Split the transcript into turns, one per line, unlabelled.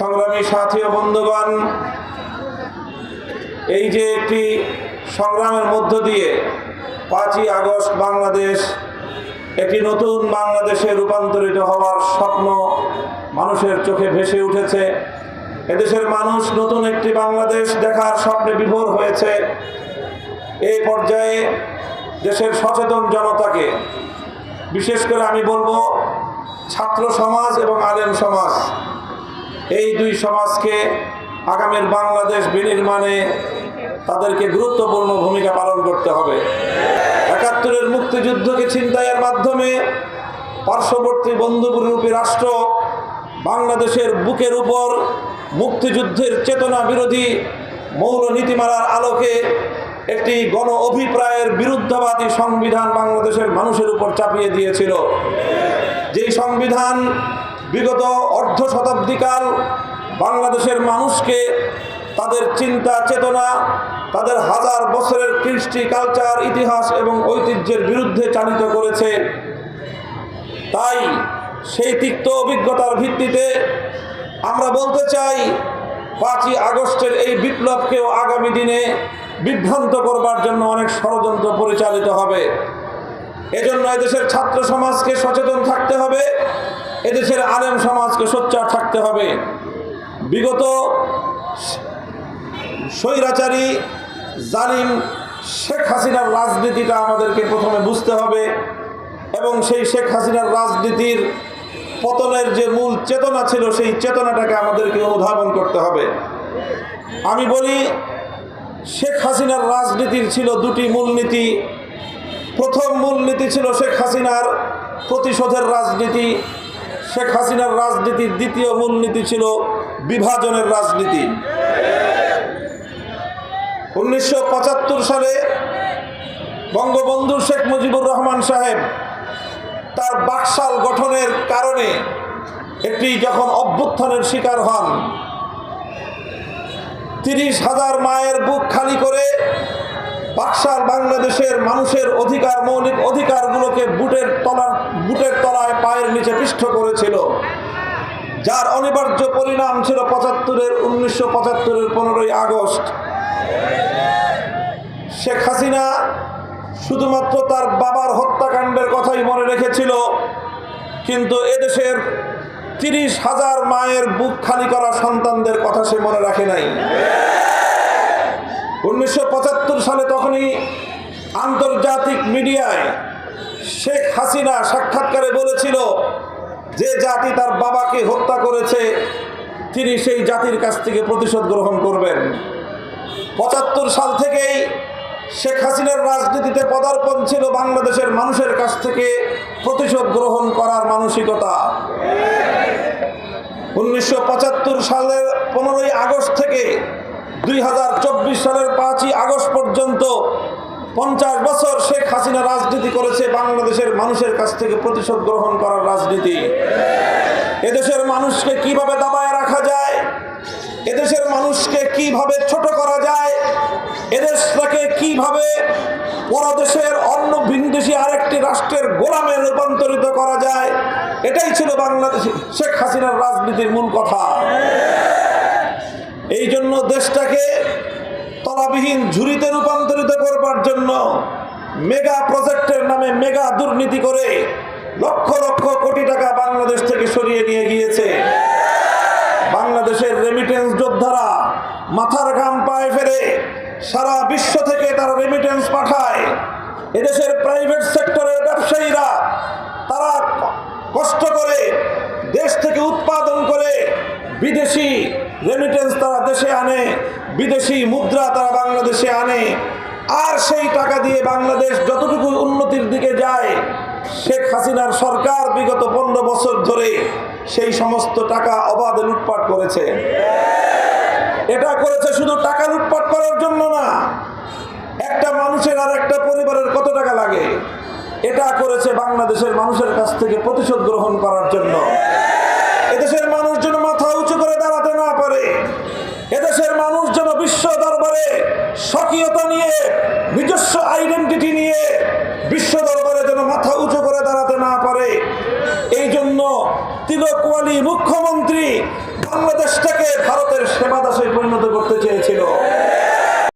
সংগ্রামী সাথী ও বন্ধুগণ, এই যে একটি সংগ্রামের মধ্য দিয়ে 5ই আগস্ট বাংলাদেশ একটি নতুন বাংলাদেশে রূপান্তরিত হওয়ার স্বপ্ন মানুষের চোখে ভেসে উঠেছে। এদেশের মানুষ নতুন একটি বাংলাদেশ দেখার স্বপ্নে বিভোর হয়েছে। এই পর্যায়ে দেশের সচেতন জনতাকে, বিশেষ করে আমি বলবো ছাত্র সমাজ এবং আলেম সমাজ, এই দুই সমাজকে আগামীর বাংলাদেশ বিনির্মাণে তাদেরকে গুরুত্বপূর্ণ ভূমিকা পালন করতে হবে। ৭১-এর মুক্তিযুদ্ধকে ছিনতাইয়ের মাধ্যমে পার্শ্ববর্তী বন্ধুরূপী রাষ্ট্র বাংলাদেশের বুকের উপর মুক্তিযুদ্ধের চেতনা বিরোধী মৌল নীতিমালার আলোকে একটি গণ অভিপ্রায়ের বিরুদ্ধবাদী সংবিধান বাংলাদেশের মানুষের উপর চাপিয়ে দিয়েছিল। যেই সংবিধান বিগত অর্ধ শতাব্দীকাল বাংলাদেশের মানুষকে তাদের চিন্তা চেতনা, তাদের হাজার বছরের কৃষ্টি কালচার, ইতিহাস এবং ঐতিহ্যের বিরুদ্ধে চালিত করেছে। তাই সেই তিক্ত অভিজ্ঞতার ভিত্তিতে আমরা বলতে চাই, 5ই আগস্টের এই বিপ্লবকেও আগামী দিনে বিভ্রান্ত করবার জন্য অনেক ষড়যন্ত্র পরিচালিত হবে। এজন্য এদেশের ছাত্র সমাজকে সচেতন থাকতে হবে, এদেশের আলেম সমাজকে সোচ্চার থাকতে হবে। বিগত স্বৈরাচারী জালিম শেখ হাসিনার রাজনীতিটা আমাদেরকে প্রথমে বুঝতে হবে এবং সেই শেখ হাসিনার রাজনীতির পতনের যে মূল চেতনা ছিল, সেই চেতনাটাকে আমাদেরকে অনুধাবন করতে হবে। আমি বলি, শেখ হাসিনার রাজনীতির ছিল দুটি মূলনীতি। প্রথম মূলনীতি ছিল শেখ হাসিনার প্রতিশোধের রাজনীতি। শেখ হাসিনার রাজনীতির দ্বিতীয় মূলনীতি ছিল বিভাজনের রাজনীতি। 1975 সালে বঙ্গবন্ধু শেখ মুজিবুর রহমান সাহেব তার বাকশাল গঠনের কারণে একটি যখন অভ্যুত্থানের শিকার হন, 30,000 মায়ের বুক খালি করে বাকশাল বাংলাদেশের মানুষের অধিকার, মৌলিক অধিকারগুলোকে বুটের তলায় পায়ের নিচে পিষ্ট করেছিল, যার অনিবার্য পরিণাম ছিল 1975-এর 15ই আগস্ট। শেখ হাসিনা শুধুমাত্র তার বাবার হত্যাকাণ্ডের কথাই মনে রেখেছিল, কিন্তু এদেশের 30,000 মায়ের বুক খালি করা সন্তানদের কথা সে মনে রাখে নাই। 1975 সালে তখনই আন্তর্জাতিক মিডিয়ায় শেখ হাসিনা সাক্ষাৎকারে বলেছিল, যে জাতি তার বাবাকে হত্যা করেছে তিনি সেই জাতির কাছ থেকে প্রতিশোধ গ্রহণ করবেন। 75 সাল থেকেই শেখ হাসিনার রাজনীতিতে পদার্পণ ছিল বাংলাদেশের মানুষের কাছ থেকে প্রতিশোধ গ্রহণ করার মানসিকতা। 1975 সালের 15ই আগস্ট থেকে 2024 সালের 5ই আগস্ট পর্যন্ত 50 বছর শেখ হাসিনা রাজনীতি করেছে বাংলাদেশের মানুষের কাছ থেকে প্রতিশোধ গ্রহণ করার রাজনীতি। এদেশের মানুষকে কিভাবে দাবায় রাখা যায়, এদেশের মানুষকে কিভাবে ছোট করা যায়, এদেশটাকে কিভাবে পরদেশের অন্য ভিনদেশী আরেকটি রাষ্ট্রের গোলামে রূপান্তরিত করা যায়, এটাই ছিল বাংলাদেশ শেখ হাসিনার রাজনীতির মূল কথা। এই জন্য দেশটাকে তলাবিহীন ঝুড়িতে রূপান্তরিত করবার জন্য মেগা প্রজেক্টের নামে মেগা দুর্নীতি করে লক্ষ লক্ষ কোটি টাকা বাংলাদেশ থেকে সরিয়ে নিয়ে গিয়েছে। বাংলাদেশের রেমিটেন্স যোদ্ধারা মাথার ঘাম পায়ে ফেলে সারা বিশ্ব থেকে তারা রেমিটেন্স পাঠায়। এদেশের প্রাইভেট সেক্টরের ব্যবসায়ীরা তারা কষ্ট করে দেশ থেকে উৎপাদন করে বিদেশি রেমিটেন্স তারা দেশে আনে, বিদেশি মুদ্রা তারা বাংলাদেশে আনে, আর সেই টাকা দিয়ে বাংলাদেশ যতটুকু উন্নতির দিকে যায়, শেখ হাসিনার সরকার বিগত 15 বছর ধরে সেই সমস্ত টাকা অবাধে লুটপাট করেছে। এটা করেছে শুধু টাকা লুটপাট করার জন্য না, একটা মানুষের আর একটা পরিবারের কত টাকা লাগে, এটা করেছে বাংলাদেশের মানুষের কাছ থেকে প্রতিশোধ গ্রহণ করার জন্য।